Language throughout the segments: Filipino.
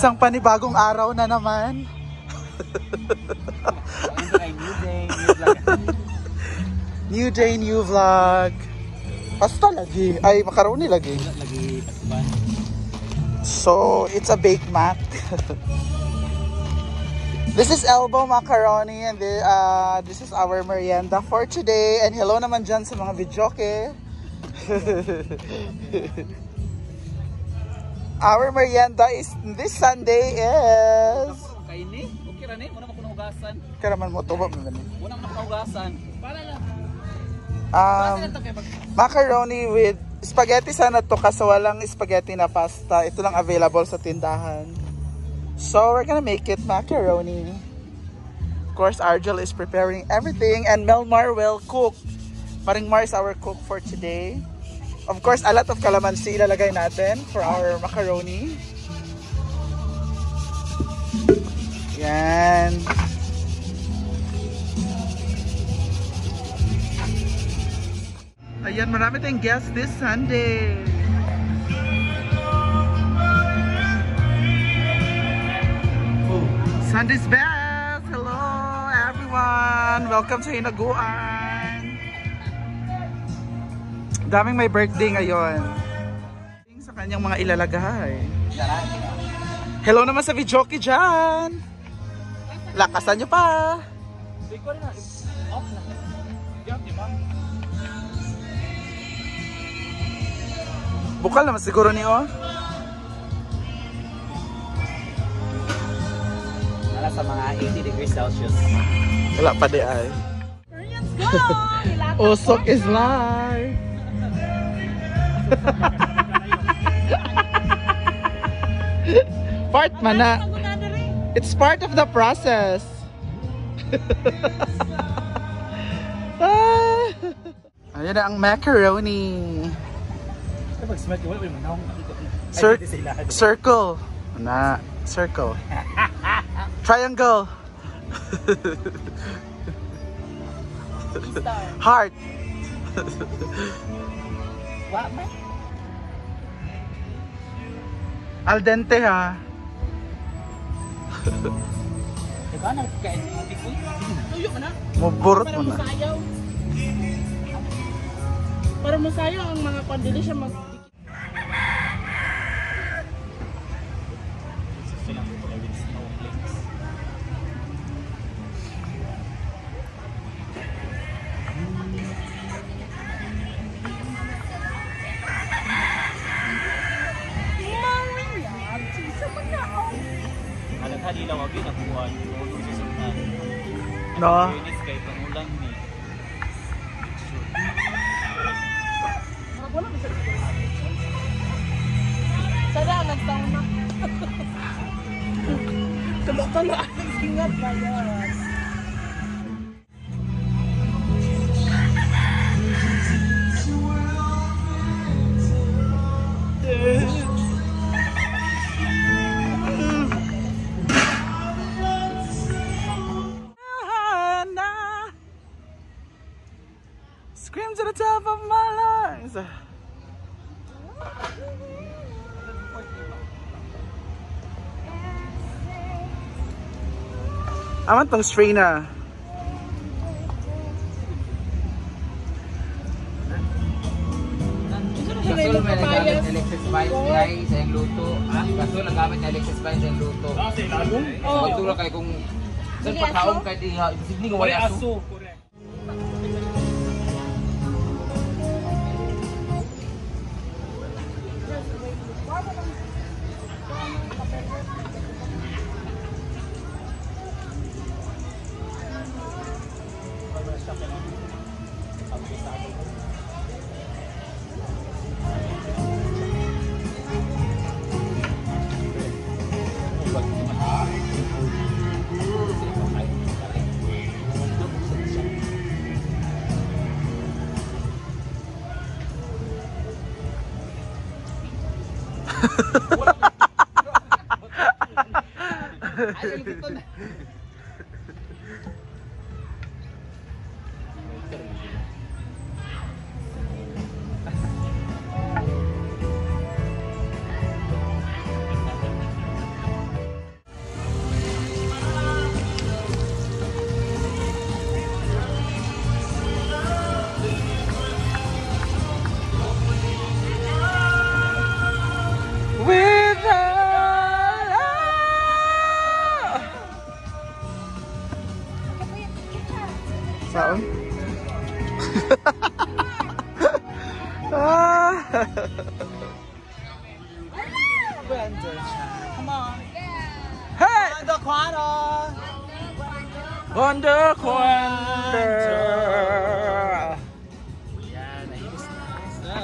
Isang panibagong araw na naman. New day, new vlog. Pasta lagi. Ay, macaroni lagi. So, it's a baked mac. This is elbow macaroni and this is our merienda for today. And hello naman dyan sa mga videoke. Our merienda is this Sunday is... Kaini? Okay ra ni? Muna ka punahugasan. Karaman mo, tubo mo gani. Muna ka punahugasan. Para lang. Macaroni with spaghetti sana to kasi walang spaghetti na pasta. Ito lang available sa tindahan. So we're gonna make it macaroni. Of course, Argel is preparing everything and Melmar will cook. Paring Mar is our cook for today. Of course, a lot of calamansi ilalagay natin for our macaroni. Yan. Ayan, marami tayong guests this Sunday. Sunday's best! Hello everyone! Welcome to Hinaguan! Daming may birthday ngayon. Sa kanyang mga ilalagay. Hello naman sa videoke dyan! Lakasan nyo pa! Bukal naman siguro niyo. Nala sa mga 80 degrees Celsius. Wala pa di ay. Usok is live. Part man na. It's part of the process. Ayan na ang macaroni. Circle. Na, circle. Triangle. Heart. Al dente ha. Maburot mo na. Para masayaw ang mga kondili siya mag... No. Sada nagsauna. Talo-talo ang singat ba yan? Scream to the top of my lungs. Aman tong strain na. Kaso may nagamit na electric spice guys sa yung luto. Kaso nagamit na electric spice sa yung luto. Magtulak kayo kung saan pagkaong kayo di hindi nga wala aso. Saon? Ah. Come on. Hey! The quarter. Wonder Quanter! Yan, nainis na.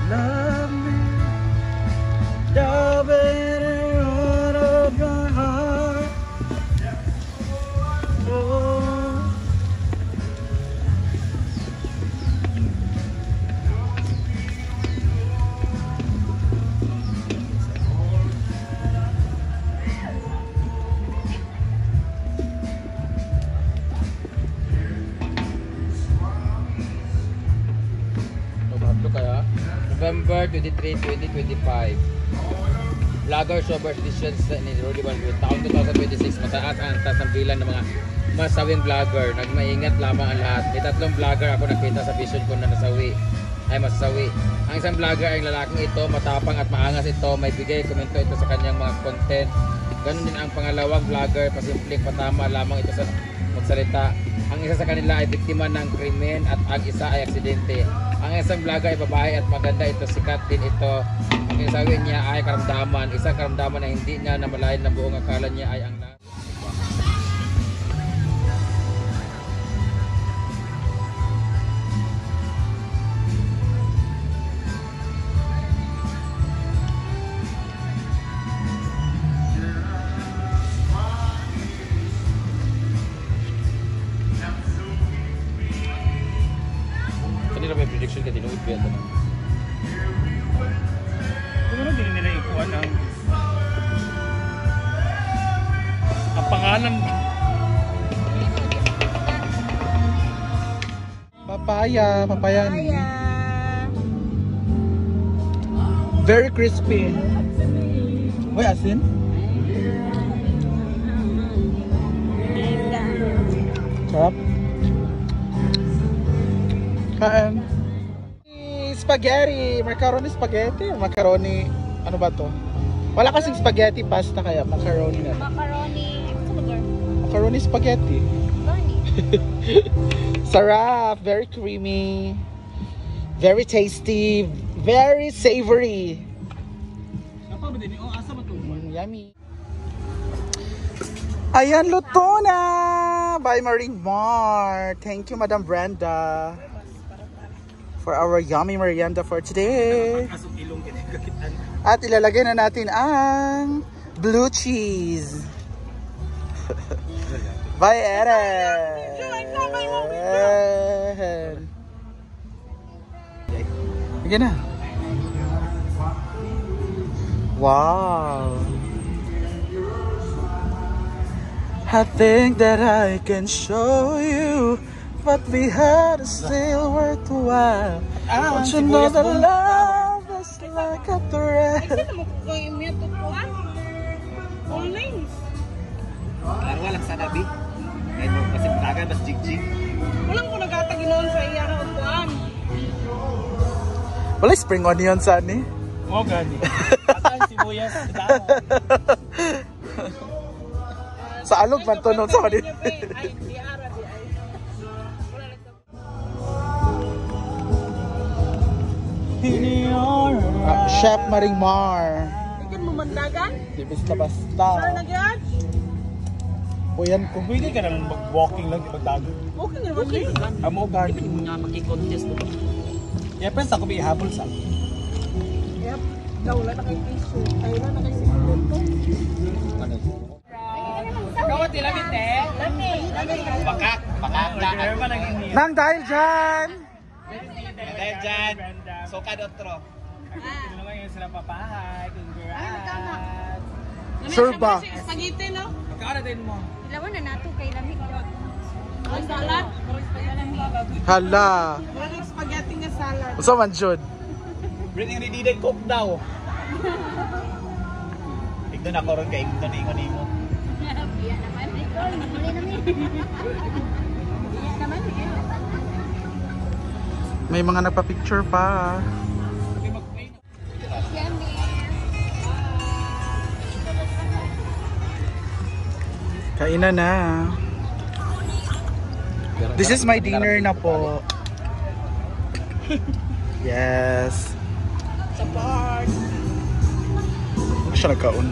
Love me, love it out of my heart. Oh. Kaya November 23, 2025 Vlogger Showbiz Editions ni Rudy Balbuet taong 2026 mataas ang antas ng bilang ng mga masawing vlogger. Nagmaingat lamang ang lahat. May 3 vlogger ako nakita sa vision ko na masasawi. Ang isang vlogger ay lalaking ito, matapang at maangas ito, may bigay komento ito sa kanyang mga content. Ganon din ang pangalawang vlogger, pasimpleng patama lamang ito sa magsalita. Ang isa sa kanila ay biktima ng krimen at ang isa ay aksidente. Ang isang vlogger ay babae at maganda ito, sikat din ito. Ang isawi niya ay karamdaman, isang karamdaman na hindi niya namalayan na buong akala niya ay ang lahat. Kanina may prediction ka tinuod ba ito na? Siguro din nila ikuan ang pangalan. Papaya ni. Very crispy. Uy, asin? Sarap. Kain. Spaghetti, macaroni, ano ba to? Wala kasing spaghetti pasta kaya macaroni na. Macaroni spaghetti. Sarap, very creamy, very tasty, very savory. Yummy. Ayan, luto na! By Marine Mart. Thank you, Madam Brenda, for our yummy merienda for today. At ilalagay na natin ang blue cheese. Bye, Eren! Sige na. Wow! I think that I can show you what we had is still worthwhile. Don't you know that love is like a thread? Larwa lang sa nabi. Kahit mo kasi matagal, mas jig-jig. Walang ko nagtataginoon sa iya na upuan. Wala spring onion sa ni. Oh, gani. Asan sibuyas? Dahon. Sa alog man to nung sa kanil. Chef Maringmar. Ikan memendagan? Di basta-basta. Nagyan? O yan ko. Pwede ka naman mag-walking lang, di magdago. Okay na naman. Amo gan. Nga magki-contest mo. Yeah, pero sa ko may habol sa. Yep. Wala na kay tissue. Ay, wala na kay sipon to. Kawat ilamit eh. Bakak. Bakak. Nang dahil dyan. Dahil dyan. Sokad otro. Ito naman yung sila papahay. Congrats. Sure ba? Spaghetti, no? Magkakaroon din mo. Ilawan na nato kay lamig daw. Ang salad. Hala. Walang spaghetti nga salad. Usa man jud. Breathing ni Diday Cook daw. Tignan ako ron kay Ignon ingon-ingon. Iya naman. Ikaw, muli namin. Iya naman. May mga nagpa-picture pa. Kainan na. This is my dinner na po. Yes. Sa park. Ano siya nagkaon?